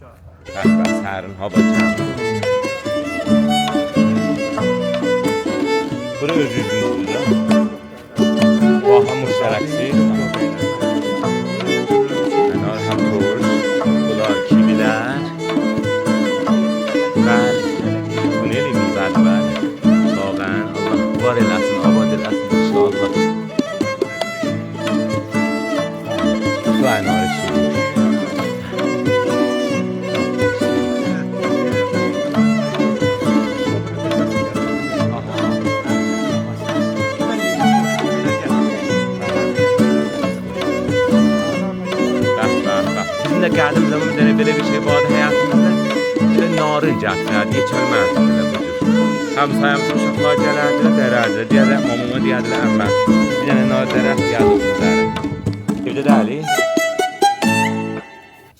Bəh, sərin hava kəndi. Bura öz yüzünüzdür da. Baha müştərəksiz. Mənar həm turş, bunlar kivilər. Bəli, bu nə eləyim, bəli. Şağən, Allah var eləsin, abad eləsin, inşallah. Bu ənar işi. Geldim zaman üzerine böyle bir şey vardı hayatımızda. Böyle narınca atlar, geçilmezdi böyle bu cür. Hamsayamızın uşaqlar gələrdi, dərərdi. Deyərlər, mamama deyərlər, əmmə. Bir dənə nar dərək gəldi üzəri. Evdə dəli.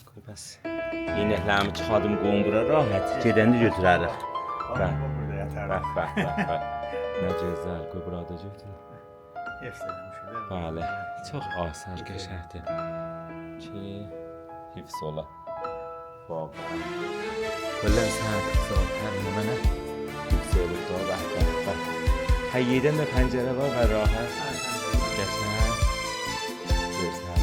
Qoy bəs. Yenəklərimi çıxadım qoyun bura rahat. Gedəndə götürərik. Bəh. Nə gözəl, qoy burada götürək. Bəli, çox asar qəşəngdir. Ki hifz ola. Vallahi. Köllen saat zaten mənə hifz olub da. Bəh. Həyyədən də pəncərə var və rahat. Qəşəng. Gözəl.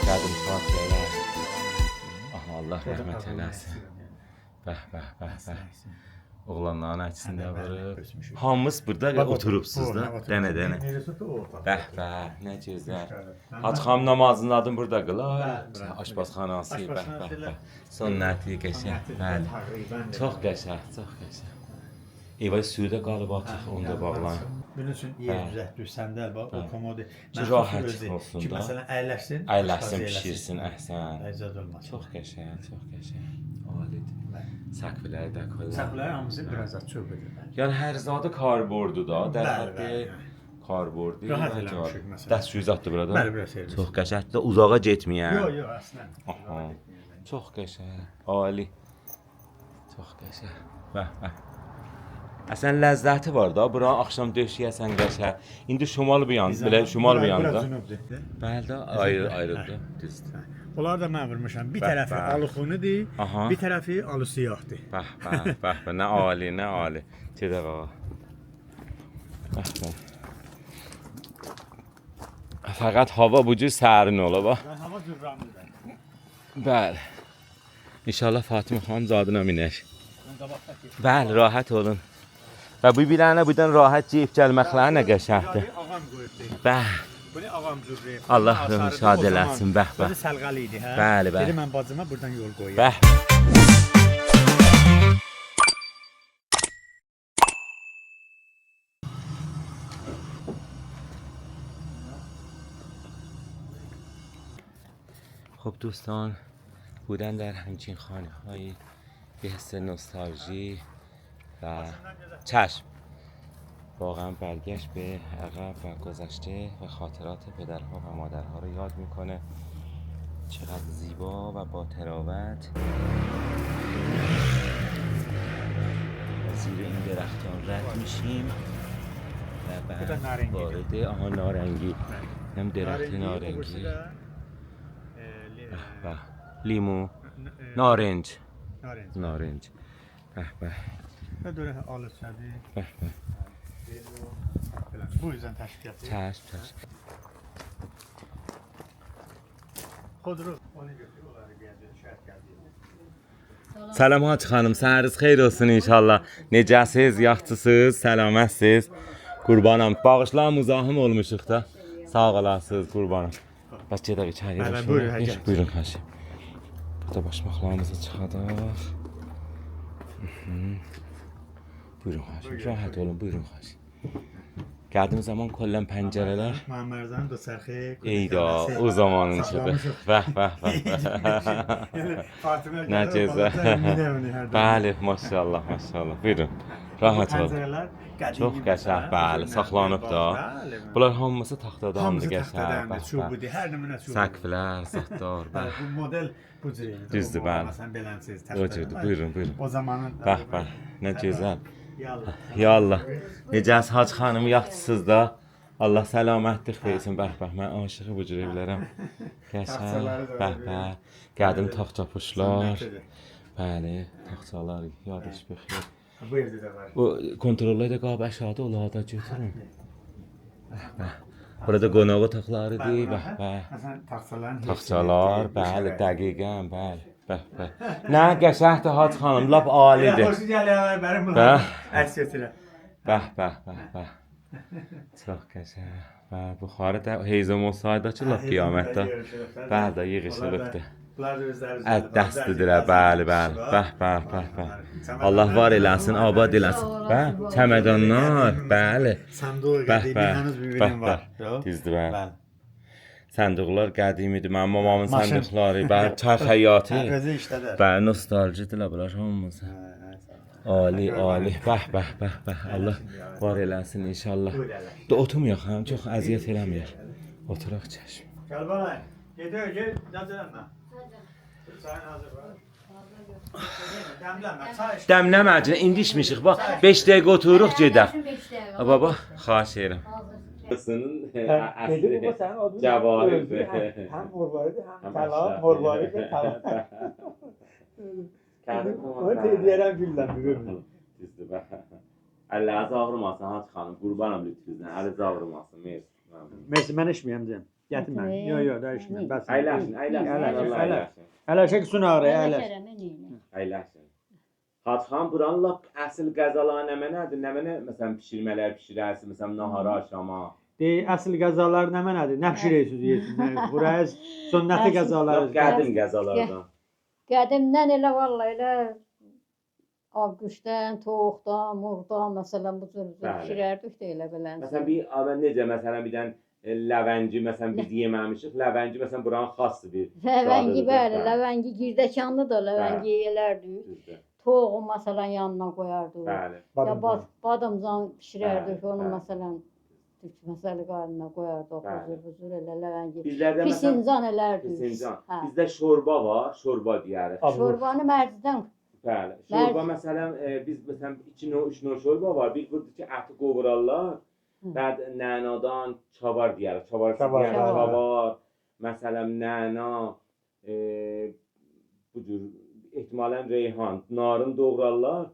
Qədim xatirələr. Aha, Allah rəhmət eləsin. Bəh. Oğlanların əksində varıb. Hamımız burada oturubsuz da, dənə. Bəh, nə gözəl. Hacı xanım namazını adın burada qılar. Aşpazxanası, bəh. Sünnəti qəşəng, bəli. Çox qəşəng. Evə suyu da qalıb atıq, onu da bağlayın. Bunun üçün yer düzəltdir, səndəl var, o komodu. Ki, rahat olsun da. Ki, məsələn, əyləşsin. Əyləşsin, pişirsin, əhsən. Əzad olmasın. Çox qəşəng. Alidir. Sakviləri də koylar. Sakviləri hamısı biraz da çox edirlər. Yəni hər zadı karbordu da, در حد karbordu. Rahat eləmişik məsələn. Dəst suyu zaddır burada. Bəli, biraz servis. Çox qəşəngdir, uzağa getməyən. Yox, əslən. Aha. Çox qəşəng. Ali. Çox qəşəng. Bəh. Əsən ləzzəti var da, bura axşam döşəyəsən qəşəng. İndi şimal bu yan, belə şimal bu yanda. Bəli də ayrıldı. Düzdür. Onlar da mən vurmuşam. Bir tərəfi alı xunudur, bir tərəfi alı siyahdır. Bəh. Nə ali. Gedək ağa. Bəh. Fəqət hava bu cür sərin ola bax. Hava cürranlıdır. Bəli. İnşallah Fatimə xanım zadına minək. Bəli, rahat olun. Və bu bilənə buradan rahat ceyib gəlməkləri nə qəşəngdir. Ağam qoyubdur. Bəh. Bunu ağam cürrəyib. Allah şad eləsin, bəh. Bu səlqəli idi, hə? Bəli. Dedi mən bacıma buradan yol qoyayım. Bəh. خب دوستان بودن در همچین خانه های به حس نوستالژی و چشم واقعا برگشت به عقب و گذشته و خاطرات پدرها و مادرها رو یاد میکنه. چقدر زیبا و با تراوت زیر این درختان رد میشیم و بعد وارد نارنگی هم درخت نارنگی لیمو نارنج به و دوره آلت شده bu yüzden təşkilat edir. چشم Xodru onu götür, onları gəldi, şəhət gəldi. Salam Hacı xanım, səhəriniz xeyir olsun inşallah. Necəsiz, yaxşısınız, salamətsiz. Qurbanam, bağışlar müzahim olmuşuq da. Sağ olasınız qurbanım. Bəs gedək içəri. Buyurun Hacı. Burada başmaqlarımızı çıxadaq. Buyurun Hacı, rahat olun, buyurun Hacı. Geldiğim zaman kollen pencereler. Məmmərdən də sərxi. Eyda, o zamanın içində. Bəh. Nə gözəl. Bəli, maşallah. Buyurun. Rahat olun. Çox qəşəng, bəli, saxlanıb da. Bunlar hamısı taxtadandır, qəşəng. Çubudur, hər nümunə çubudur. Səqflər, zatlar, bəh. Bu model bu cür. Düzdür, bəli. Məsələn beləmsiz O cürdür, buyurun. O zamanın. Bəh, nə gözəl. Ya Allah. Necəs Hacı xanım yaxşısınız da. Allah səlamətlik versin. Bəh, mən aşığı bu cür evlərəm. qəşəng. Bəh. Qədim taxtapuşlar. Bəli, taxtalar yadış bixir. Bu evdə də var. Bu kontrollə də qab aşağıda onlarda götürün. Bəh. Burada qonaq otaqlarıdır. Bəh. Məsələn, Taxtalar, bəli, dəqiqən, bəli. Bəh. Nə qəşəngdir Hacı xanım, lap alidir. Xoş gəldin, mənim bunlar əks gətirə. Bəh. Çox qəşəng. Bəh, buxarı da heyzəm olsaydı ki, lap qiyamətdə. Bəli, də yığışılıbdır. Bunlar da özləri Ət dəstidirə, bəli. Bəh. Allah var eləsin, abad eləsin. Bəh, çəmədanlar, bəli. Sandığı Bəh. qədiminiz bir bilim var. Düzdür, bəli. Səndüqlar qədimidir, mənim mamamın səndüqları, bəli, çay xəyyatı. Özü işlədir. Bəli, nostaljidirlər bunlar hamımız. Ali. Bəh. Allah var eləsin inşallah. Da oturmayaq, həm çox əziyyət eləməyək. Oturaq çəşm. Gəlbəlay, ged, nəzərənmə. Çayın hazır var. Dəmlənmə, çay iç. Dəmləməcə, indi içmişik, bax, 5 dəqiqə otururuq, gedək. Baba, xahiş edirəm. Dedim bu sənin adın Cəvahirdir. Həm morvaridir, həm təlam, morvaridir, təlam. O deyərəm güldən bir ömür. Düzdür, bəh. Əlləniz ağrımasın, Hacı xanım, qurbanım lütfüzdən, əliz ağrımasın, Mersi, mən içməyəm deyəm. Gətirməm. Yox, da içməyəm. Əyləşin. Ələşək sun ağrıya, ələş. Əyləşin. Hacı xanım, buranın lap əsl qəzaları nədir? Nəmənə, məsələn, pişirmələr pişirərsin, məsələn, nahara, aşama. Əsl qəzalar nədir? Nə pişirəysiniz yesin? Buraya sünnəti qəzalar. Qədim qəzalardan. Qədimdən elə vallahi elə Ağquşdan, toyuqdan, murdan, məsələn bu cür pişirərdik də elə belən. Məsələn, necə, məsələn, bir dən ləvəngi, məsələn, biz yeməmişik, ləvəngi, məsələn, buranın xasdır bir. Ləvəngi, bəli, ləvəngi girdəkanlı da ləvəngi yelərdik. Toyuğu, məsələn, yanına qoyardıq. Bəli. Ya badımcan pişirərdik, onu, məsələn, məsələ qarnına qoyardıq, buzur elə ləvəngi. Pisincan elərdik. Pisincan. Bizdə şorba var, şorba deyərik. Şorbanı mərcidən. Bəli. Şorba, məsələn, biz, məsələn, 2-3 növ şorba var. Bir budur ki, əti qovurarlar. Bəd nənadan çavar deyərik. Çavar, məsələn, nəna, bu cür, ehtimalən reyhan, narın doğrarlar.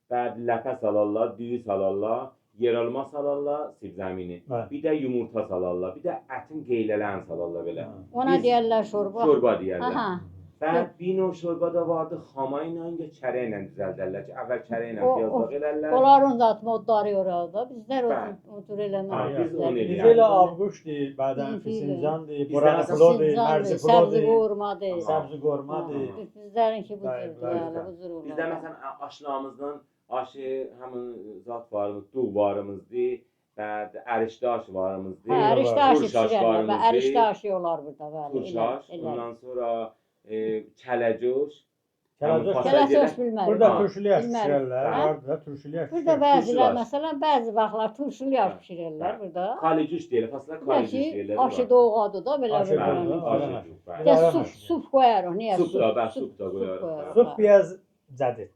Bəd ləpə salarlar, düyü salarlar. Yeralma salarlar, sibzəmini. Bir də yumurta salarlar. Bir də ətin qeylələrini salarlar belə. Ona deyərlər şorba. Şorba deyərlər. Bəd bir növ şorba da vardı, xama ilə, ya çərə ilə düzəldərlər ki, əvvəl çərə ilə piyazlıq elərlər. Onların zat modları orada. Bizlər otur eləmək. Biz onu Biz eləyək. elə avquşdur, bədən Fisincandır, Buranıqlodur, Mərzikulodur, Səbzi qormadır. Bizlərinki bu cür olur. Bizdə məsələn aşlamızdan aşı həmin zat varımız, duğ varımızdır. Bəd ərişdə aşı varımızdır. Ərişdə aşı pişirərlər. Ərişdə aşı olar burada. Turşaş, ondan sonra kələcoş. Kələcoş bilmərəm. Burada turşulu yaş pişirərlər. Burada turşulu yaş Burada bəzilər, məsələn, bəzi vaxtlar turşulu yaş pişirərlər burada. Kalicuş deyil, aslında kalicuş deyirlər. Aşı doğadır da belə bir. Sup qoyarıq. Niyə sup? Sup da qoyarıq. Sup biraz cədiddir.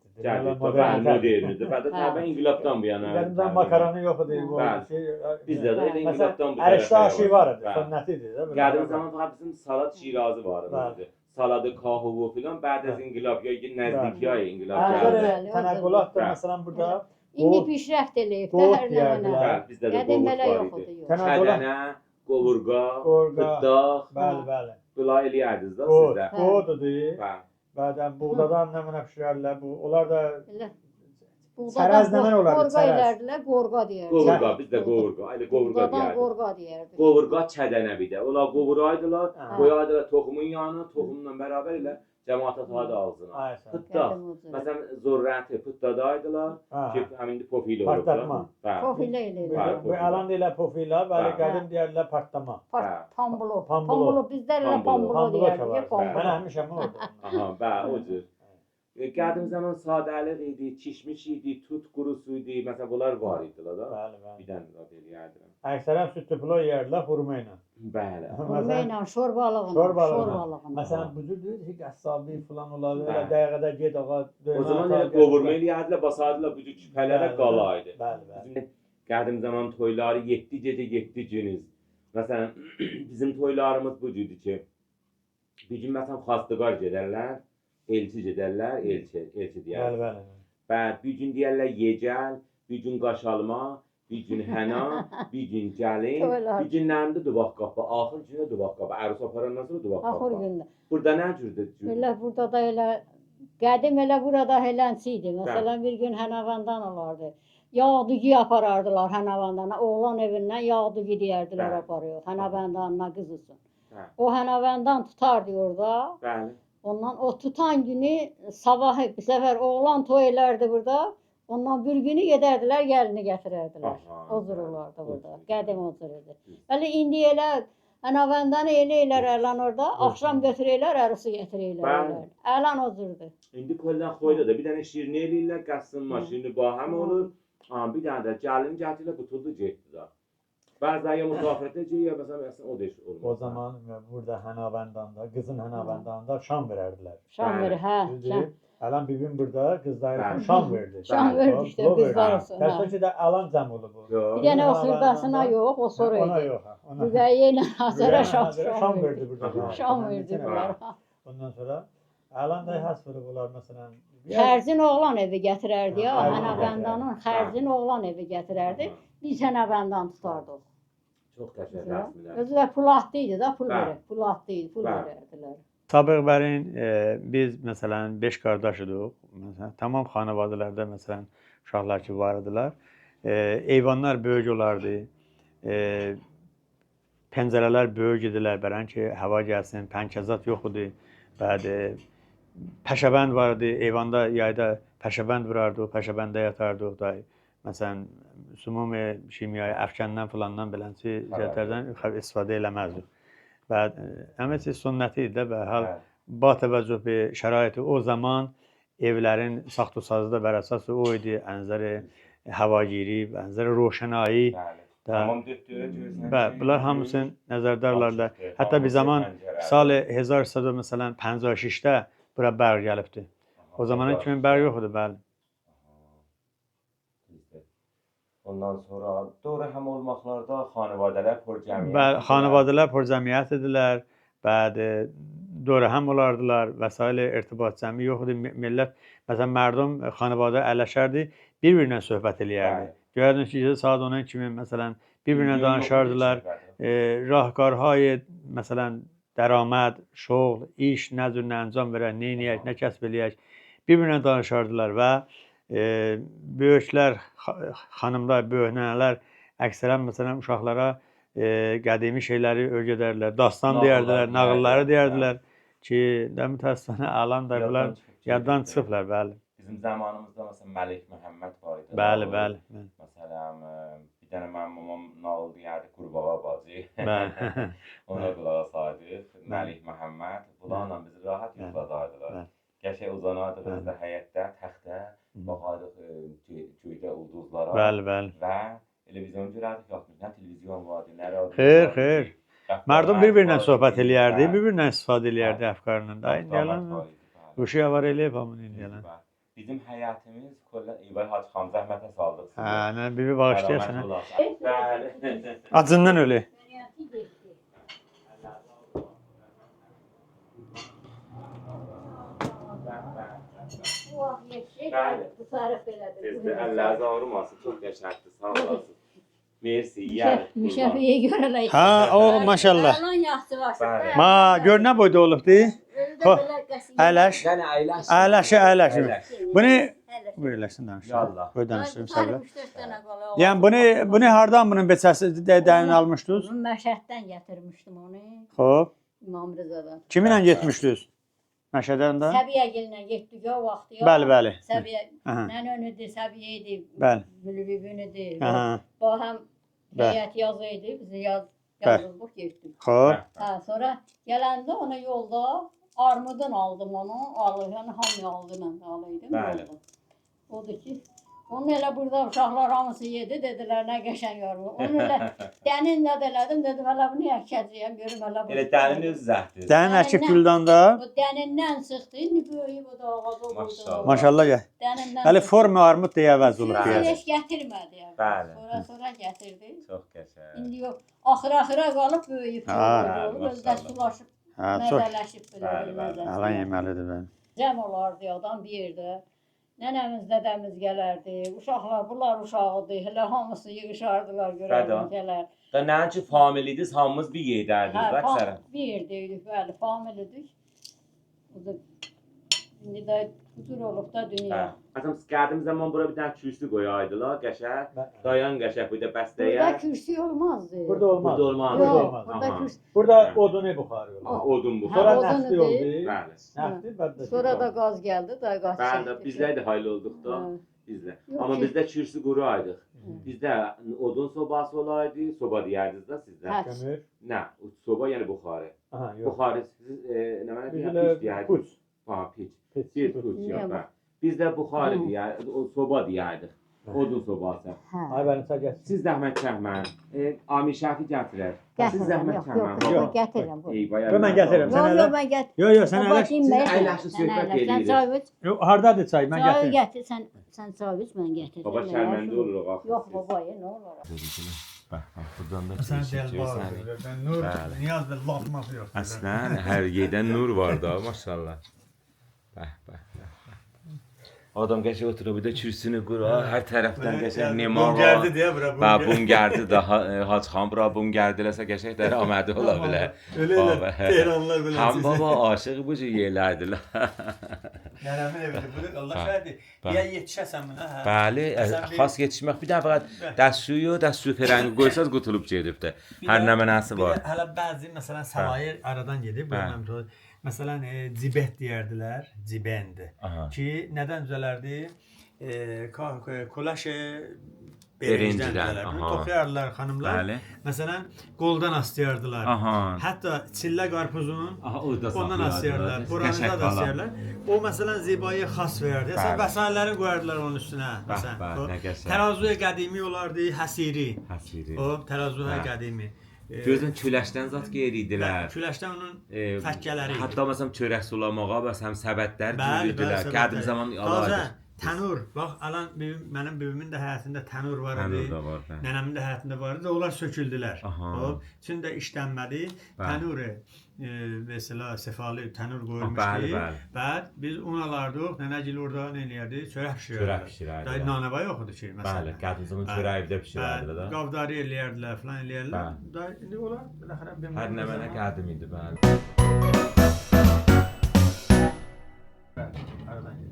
Moderndir. Bədə təbə inqilabdan bu yana. Qədimdən makaranı yox idi. Bizdə də elə inqilabdan bu. Ərişdə aşı var idi, sünnətidir. Qədim zaman bizim salat şirazı var idi. Saladı, kahuvu filan, bəd az inqilab, ya nəzdiki ay inqilab gəldi. Tənəqqulat da məsələn burada İndi pişrəft eləyib də hər nə mənə. Bizdə də qovurq var idi. Kədənə, qovurqa, fıddaq. Bəli. Bunlar eləyərdiniz da sizdə. Qodudur. Bədən buğdadan nə mənə pişirərlər bu. Onlar da çərəz nə mən olardı, çərəz. Qorqa elədilər, qorqa deyərdik. Qovurqa, bizdə qovurqa, elə qovurqa deyərdik. Qorqa deyərdik. Qovurqa kədənə bir də. Onlar qovuraydılar, qoyaydılar toxumun yanına, toxumla bərabər elə cəmaata tadı ağzına. Fıddaq, məsələn, zorrəti fıddadaydılar ki, həmində pofilə olurdu. Partlatma. Pofilə eləyirlər. Bu əlan deyirlər pofila, bəli qədim deyərlər partlama. Pambulo. Pambulo, bizdə elə pambulo deyərdik. Mən həmişə orada. Aha, bəli, o cür. Qədim zaman sadəlik idi, kişmiş idi, tut qurusu idi, məsələn, bunlar var idilər da. Bəli. Bir dənə də eləyərdim. Əksərən sütlü pilo yerdilər hurma ilə. Bəli. Hurma ilə, şorbalığına. Məsələn, bu cür deyir ki, qəssabi falan olar, elə dəqiqədə ged ağa. O zaman elə qovurma eləyərdilər, basardılar bu cür küpələrə qalaydı. Bəli. Qədim zaman toyları 7 gecə 7 gündüz. Məsələn, bizim toylarımız bu cürdür ki, Bir gün məsələn xastagar gedərlər, elçi gedərlər, elçi deyər. Bəli. Bəli, bir gün deyərlər yegəl, bir gün qaşalma, bir gün həna, bir gün gəlin, bir gün nəmdə duvaq qapı, axır günə duvaq qapı, ərus aparandan sonra duvaq qapı. Axır gündə. Burada nə cürdür? Elə burada da elə qədim elə burada helənçi idi. Məsələn bir gün Hənəvandan olardı. Yağdıgı aparardılar Hənəvandan. Oğlan evindən yağdıgı deyərdilər aparıyor. Hənəvandanına qız üçün. O Hənəvandan tutardı orada. Bəli. Ondan o tutan günü sabahı bir səfər oğlan toy elərdi burada. Ondan bir günü gedərdilər, gəlini gətirərdilər. O cür olardı burada. Qədim o cür idi. Hələ indi elə Hənəvandanı eləyirlər əlan orada. Axşam götürürlər, ərusu gətirirlər. Əlan o cürdür. İndi kollan xoyda da bir dənə şirini eləyirlər, qəssın maşini bahəm olur. Bir dənə də gəlin gətirirlər, qutuldu getdi da. Bəzən ya müsafirətə ya məsələn o da iş olmaz. O zaman burada Hənavəndanda, qızın Hənavəndanda şam verərdilər. Şam verir, hə. Əlan bibim burada qızlar üçün şam verdi. Şam verdi işte qızlar üçün. Təşkil də əlan cəm olub bu. Bir dənə o xırdasına yox, o sonra idi. Ona yox. Müqayyə ilə Azərə şam verdi burada. Şam verdi bunlar. Ondan sonra əlan da həs olub olar məsələn. Xərzin oğlan evi gətirərdi ya, Hənavəndanın xərzin oğlan evi gətirərdi. Biz Hənavəndan tutardıq. Çox qəşəng rəsmlər. Özü də pulatlı idi da, pul verir. Pulatlı idi, pul verirdilər. Sabıq bərin biz məsələn 5 qardaş idik. Məsələn tamam xanavadalarda məsələn uşaqlar ki var idilər. Eyvanlar böyük olardı. Pəncərələr böyük idilər bərən ki hava gəlsin, pənkəzat yox idi. Bəli pəşəbənd vardı. Eyvanda yayda pəşəbənd vurardı, pəşəbəndə yatardıq da. Məsələn ümumi kimyayı əfkəndən filandan belənçi cəhətlərdən istifadə eləməzdik. Və əməsi sünnəti idi də və hal ba təvəccüh bir şəraiti o zaman evlərin saxtu-sazı da bər əsası o idi. Ənzəri havagiri, ənzəri roşənayi. Və bunlar hamısını nəzərdarlarla. Hətta bir zaman salı 1956-də bura bərq gəlibdi. O zamanın kimi bərq yox idi, bəli. Ondan sonra doğru həm olmaqlarda xanavadələr pörcəmiyyət. Bəli, xanavadələr pörcəmiyyət idilər. Bəli, doğru həm olardılar. Vəsail irtibat cəmi yox idi. Millət məsələn mərdum xanavadə əlləşərdi, bir-birinə söhbət eləyərdi. Görərdiniz ki, saat 10 kimi məsələn bir-birinə danışardılar. Rahkarhay məsələn dərəməd, şoğl, iş, nə cür nə əncam verək, nə edək, nə kəsb eləyək. Bir-birinə danışardılar və böyüklər, xanımlar, böyük nənələr əksərən məsələn uşaqlara qədimi şeyləri öyrədərlər, dastan deyərdilər, nağılları deyərdilər ki, də mütəəssifənə alan da bunlar yaddan çıxıblar, bəli. Bizim zamanımızda məsələn Məlik Məhəmməd var idi. Bəli. Məsələn bir dənə mənim mamam nağıl deyərdi Qurbağa bacı. Bəli. Ona qulaq asardıq. Məlik Məhəmməd bunlarla bizi rahat yuxladardılar. Qəşəng uzanardıq özdə həyətdə, təxtə. Baxardıq göydə ulduzlara. Bəli. Və televizyon görərdik, yaxud nə televizyon vardı, nə radio. Xeyr. Mərdum bir-birinə söhbət eləyərdi, bir-birinə istifadə eləyərdi əfkarından. Da indiyələn quşuya var eləyib hamını indiyələn. Bizim həyatımız İbay Hacı xan zəhmətə saldıq. Nə bibi bağışlayasın. Bəli. Acından ölü. Sizdə əlləriniz ağrımasın, çox qəşəngdir, sağ olasın. Mersi, Müşəfiyə görələk. Ha, o maşallah. Əlan yaxşı var. Ma, gör nə boyda olubdu? Əyləş. Əyləş. Bunu buyurlasın danışın. Qoy danışdırım səbirlə. Yəni bunu hardan bunun beçəsi dəyini almışdınız? Məşəddən gətirmişdim onu. Xoş. İmam Rızadan. Kiminlə getmişdiniz? Məşədən də? Səbiyyə gəlinə getdik o vaxt ya. Bəli. Səbiyyə, mən önüdür, Səbiyyə idi. Bəli. Bülbülüdür. Bu həm heyət yazı idi, bizi yazıldıq getdik. Xoş. Sonra gələndə ona yolda armudun aldım onu, yəni hamı aldı, mən də alaydım. Bəli. Odur ki, onu elə burada uşaqlar hamısı yedi, dedilər nə qəşəng yarım. Onu elə dənin də elədim, dedim hələ bunu əkəcəyəm, görüm hələ bunu. Elə dənin öz zəhdir. Dənin əkib güldanda? O dənindən çıxdı, indi böyüyüb o da ağac oldu. Maşallah gəl. Hələ forma armud deyə əvəz olub. Heç gətirmədi. Bəli. Sonra gətirdi. Çox qəşəng. İndi yox, axıra qalıb böyüyüb. Özdə sulaşıb. Hə, çox Məzələşib Bəli, bəli. əla yeməlidir mən. Cəm olardı adam bir yerdə. Nənəmiz, dədəmiz gələrdi. Uşaqlar, bunlar uşağıdır. Elə hamısı yığışardılar görərdilər. Da nəinki familiydiniz, hamımız bir yerdəydiniz də əksərən. Bir yerdəydik, bəli, familidik. Bu da indi də huzur olub da dünya. Məsələn, gəldiğim zaman bura bir dənə kürsü qoyaydılar, qəşəng. Dayan qəşəng burada bəstəyə. Burada kürsü olmazdı. Burada olmaz. Burada olmaz. Yox, olmaz. burada Aha. kürsü. Burada odunu buxarı olur. Odun bu. Hə, Sonra odunu nəfti deyil. oldu. Bəli. Nəfti bədə. Sonra da qaz gəldi, da qaz Bəli, çəkdi. bizlər də haylı olduq da. Hə. Bizdə. Yox Amma ki. bizdə kürsü quruaydıq. Bizdə odun sobası olaydı, soba deyərdiniz də sizdə. Hə. Kömür. Nə, soba yəni buxarı. Aha, yox. Buxarı siz nə mənə Bizdə deyək, piç deyərdiniz. puç. Ha, piç. Pis. Bir puç Niyə yox. bu? Hə. Bizdə buxarı deyər, soba deyərdik. Odun sobası. Hə. Ay bəli, sən gəl. Siz zəhmət çəkməyin. Amir Şəfi gətirər. Siz Gətirirəm, zəhmət yox, çəkməyin. yox, yox, gətirirəm. bu. Ey vay. Yox, mən gətirirəm. Yox, Sən yox, elə- mən gətir. Yox, yox, sən Baba, əyləş. dinmə, Siz əyləşin, sən söhbət əyləş. Sən eləyirik. çay iç. Yox, hardadır çay? Mən Çayı gətirirəm. gətir, sən çay iç, mən gətirirəm. Baba şərməndə oluruq axı. Yox, baba, nə olur? Bax, buradan da Sən çeşit dəl var. səni. Mən nur, Bəli. niyaz da lafması yox. Əslən hər yerdən nur var da, maşallah. Bax, bax. Adam qəşəng oturub bir də kürsünü qurur, hər tərəfdən qəşəng nema var. Gəldi deyə bura. Və bun gəldi daha Hacı xan bura bun gəldiləsə qəşəng dəramədi ola bilər. Elə elə Tehranlılar belə. Həm baba aşıq bu cür yerlərdilər. Nənəmin evidir. Bu da Allah şahidi. Ya yetişəsən buna, hə? Bəli, xas yetişmək bir dənə fəqət dəstsuyu, dəstsuyu fərəngi qoysaz qutulub gedibdi. Hər nə mənası var. Hələ bəzi məsələn savayı aradan gedib, bilmirəm to. Məsələn, cibət deyərdilər, cibəndi. Ki, nədən düzələrdi? Kolaş berincdən düzələrdi. Bunu toxuyardılar xanımlar. Bəli. Məsələn, qoldan aslayardılar. Hətta çillə qarpuzun ondan aslayardılar. Buranıza da aslayardılar. O məsələn zibaya xas verərdi. Sən vəsaitləri qoyardılar onun üstünə. Məsələn, tərazuya qədimi olardı, həsiri. O tərazuya qədimi. Gözün küləşdən zat geriydilər. Küləşdən onun fəkkələri. Hətta məsələn çörək sulamağa və həm səbətlər düzürdülər. Qədim zaman alaydı. Tənur, bax, alan mənim bibimin də həyatında tənur var idi. Nənəmin də həyatında var idi. Onlar söküldülər. Üçün də işlənmədi. Tənur, mesela sefalı tənur qoyulmuşdu. Bəli, biz un alardıq. Nənəcil orada nə eləyərdi? Çörək pişirərdi. Çörək pişirərdi. Da nanava yox idi ki, məsələn. Bəli, qədim zaman çörək evdə pişirərdilər də. Qavdarı eləyərdilər, falan eləyərdilər. Da indi onlar biləxərə bilmirəm. Hər nə mənə qədim idi, bəli. Bəli, aradan gedir.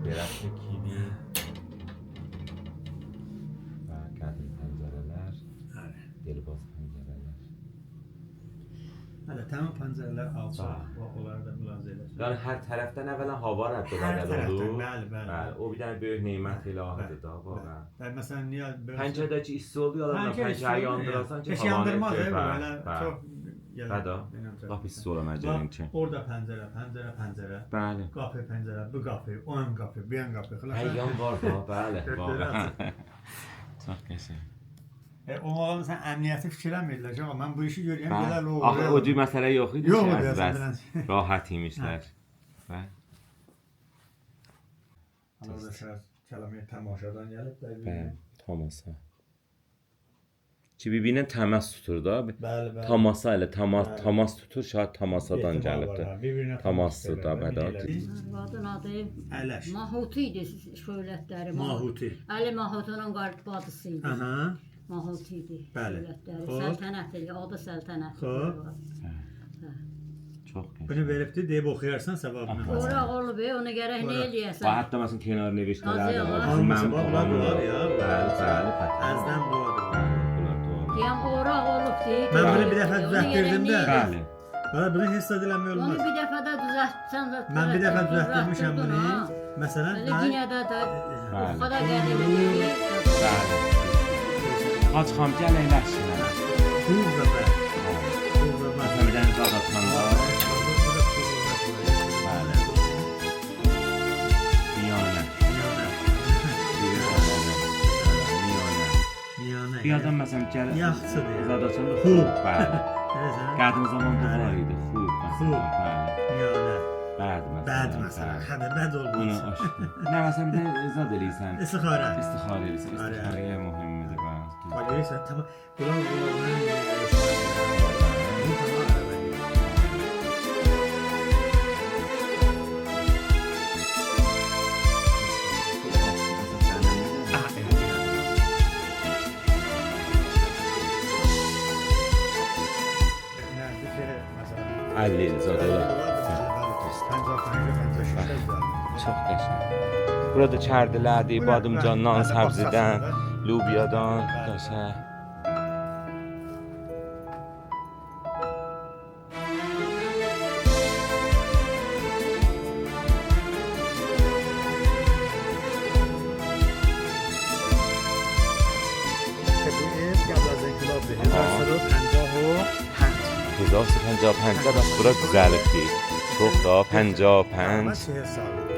Yerəşli kivi və qədim pəncərələr, delbaz pəncərələr. Hələ təmin pəncərələr alçaq, onları da mülazə eləsin. Yəni hər tərəfdən əvvələn hava rəddələr olur. Bəli. O bir dənə böyük nemət ilahidir da, vaxtən. Bəli, məsələn, niyə Pəncərədəki isti oldu, yalanla pəncərəyi yandırarsan ki, havanı yandırmaz, belə çox Bədə, lap isti ola məcəlin ki. Orada pəncərə. Bəli. Qapı, pəncərə, bu qapı, o ön qapı, bu ön qapı. Yan var da, bəli. Çox qəşəng. Olmağın sən əmniyyəti fikirləmirlər ki, mən bu işi görürəm, belə olur. Axı o cür məsələ yox idi ki, əzbəz. Rahat imişlər. Orada şəhər kələməyə təmaşadan gəlib. Bəli, tamasa. Ki bir-birinə təmas tutur da. Bəli. Tamasa ilə təmas tutur, şahid tamasadan gəlibdir. Taması da bədə. Arvadın adı Ələş. Mahuti idi şöhrətləri. Mahuti. Əli Mahutunun bacısı idi. Mahuti idi şöhrətləri. Səltənət idi, adı Səltənət. Çox qəşəng. Bunu veribdi, deyib oxuyarsan savabını. Oraq olub, onu gərək nə eləyəsən? Hətta məsələn kənar neviştələr də var. Bunlar var ya. Bəli. Əzdən bulardır. Deyəm, oraq olub deyil. Mən bunu bir dəfə düzəltdirdim də. Bəli. Bunu heç də diləmək olmaz. Onu bir dəfə də düzəltsən də. Mən bir dəfə düzəltdirmişəm bunu. Məsələn, Yenə də o qədər qədimdir. Bəli. Hacı xan gəl əyləşsinlər. Pul da bə. Məsələn, bir dənə zad atmanda. Bəli. Bir adam məsələn gəlir. Yaxşıdır. Zad açanda Xub. Bəli. Qədim zamanda var idi. Xub. Bəli. Miyanə. Bəd məsələn. Hədə bəd olmaz. Bunu aşdı. Nə məsələn bir dənə zad eləyirsən. İstixarə. İstixarə eləyirsən. İstixarəyə mühümdür bəli. görürsən, tamam. Bunlar bunların bu tamam arabayı. Ah, evet. Yani bir kere mesela 50 il zadı. Çox qəşəng. Burada çərdilərdir, badımcandan, səbzidən, lubiyadan, qəşəng. Bu ev 1355 دست bura güzellikdir. Çox da 55.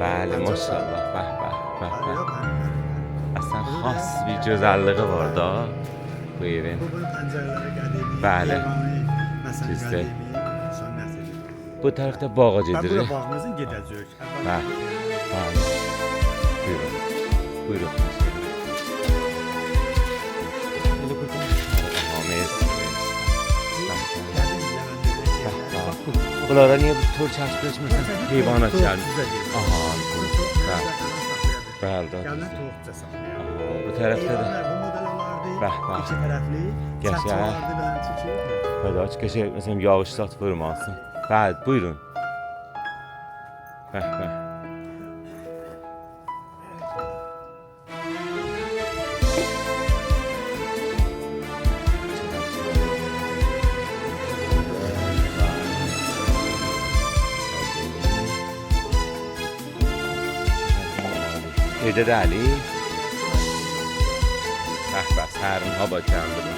Bəli, maşallah. Bəh, bəh, bəh, bəh. Əslən xas bir gözəlliyi var da bu evin. Bəli. Düzdür. Bu tərəfdə bağa Ben gedirik. buraya bağımızın gedəcəyik. Bəli. Bəli. Buyurun. Buyurun. Elə burada. Aha, mersi, mersi. Bunlara niye bu tur çarşı mesela heyvanat geldi? Aha, bəli. Bəli, da. Gəlin toyuqca saxlayaq. Aha, bu tərəfdə də. Bu model olardı. Bəh, bəh. İki tərəfli. Gəl, Saç gəl. olardı beləncə ki. Hadi aç qəşəng məsələn yağış zat vurmasın. Bəli, buyurun. Bəh, bəh. Heydər Əli. Bəh, bəh, sərin hava gəldi.